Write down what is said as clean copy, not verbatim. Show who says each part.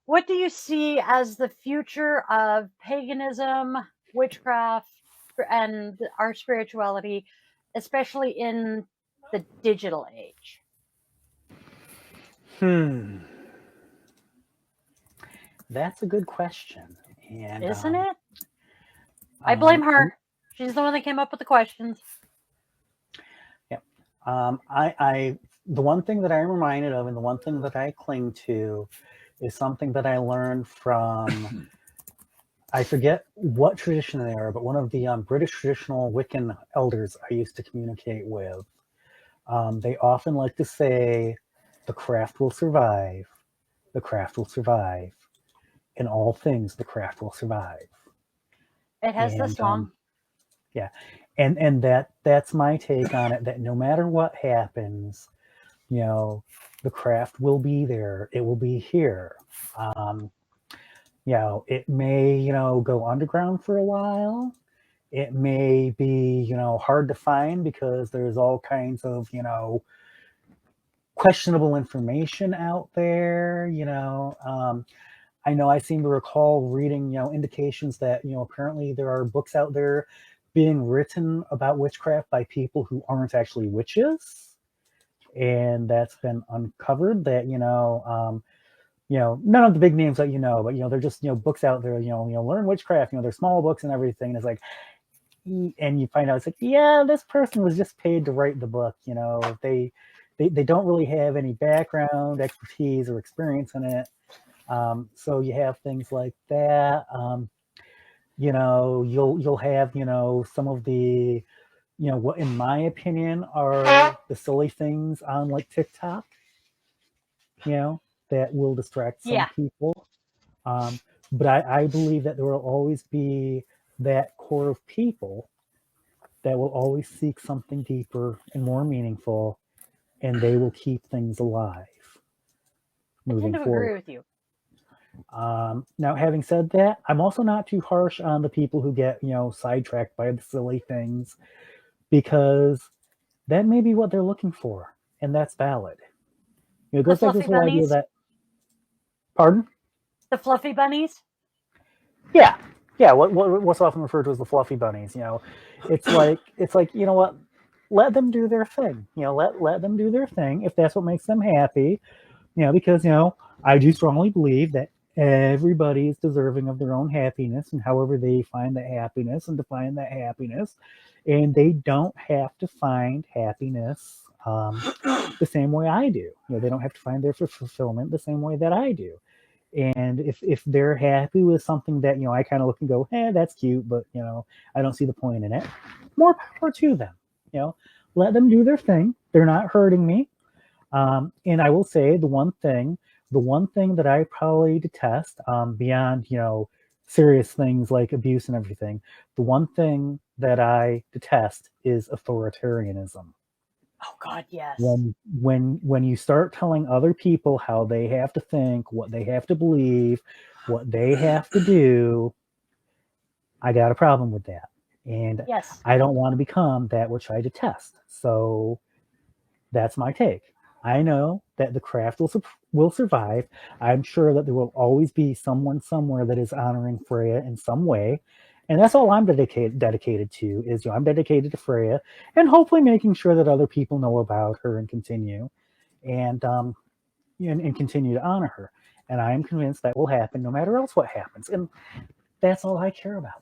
Speaker 1: What do you see as the future of paganism, witchcraft, and our spirituality, especially in the digital age?
Speaker 2: That's a good question. And
Speaker 1: Isn't it? I blame
Speaker 2: I'm,
Speaker 1: her. She's the one that came up with the questions.
Speaker 2: yeah. The one thing that I'm reminded of, and the one thing that I cling to, is something that I learned from. I forget what tradition they are, but one of the British traditional Wiccan elders I used to communicate with. They often like to say, "The craft will survive. The craft will survive. In all things, the craft will survive."
Speaker 1: It has this
Speaker 2: And
Speaker 1: long.
Speaker 2: yeah, and that's my take on it. That no matter what happens, you know, the craft will be there. It will be here. Um, it may go underground for a while. It may be hard to find because there's all kinds of questionable information out there. I know I seem to recall reading, indications that, apparently there are books out there being written about witchcraft by people who aren't actually witches. And that's been uncovered that, none of the big names that but they're just, books out there, learn witchcraft, they're small books and everything. And it's like, and you find out it's like, yeah, this person was just paid to write the book. They don't really have any background, expertise, or experience in it. So you have things like that. You'll have some of the what in my opinion are the silly things on like TikTok. That will distract some
Speaker 1: Yeah.
Speaker 2: people. Um, but I believe that there will always be that core of people that will always seek something deeper and more meaningful, and they will keep things alive
Speaker 1: I tend
Speaker 2: moving
Speaker 1: to agree
Speaker 2: forward.
Speaker 1: with you.
Speaker 2: Now, having said that, I'm also not too harsh on the people who get, sidetracked by the silly things because that may be what they're looking for, and that's valid. It
Speaker 1: The
Speaker 2: goes back to this
Speaker 1: fluffy
Speaker 2: whole idea
Speaker 1: bunnies.
Speaker 2: that, pardon?
Speaker 1: The fluffy bunnies.
Speaker 2: Yeah, yeah. What's often referred to as the fluffy bunnies. It's like what? Let them do their thing. Let them do their thing if that's what makes them happy. Because I do strongly believe that everybody is deserving of their own happiness and however they find that happiness and define that happiness, and they don't have to find happiness the same way I do. They don't have to find their fulfillment the same way that I do. And if they're happy with something that I kind of look and go, that's cute, but I don't see the point in it. More power to them. You know, let them do their thing. They're not hurting me. And I will say the one thing that I probably detest, beyond serious things like abuse and everything, the one thing that I detest is authoritarianism.
Speaker 1: Oh God, yes.
Speaker 2: When you start telling other people how they have to think, what they have to believe, what they have to do, I got a problem with that. And
Speaker 1: Yes.
Speaker 2: I don't want to become that which I detest. So that's my take. I know that the craft will survive. I'm sure that there will always be someone somewhere that is honoring Freya in some way, and that's all I'm dedicated to. Is I'm dedicated to Freya, and hopefully making sure that other people know about her and continue, and continue to honor her. And I am convinced that will happen no matter else what happens, and that's all I care about.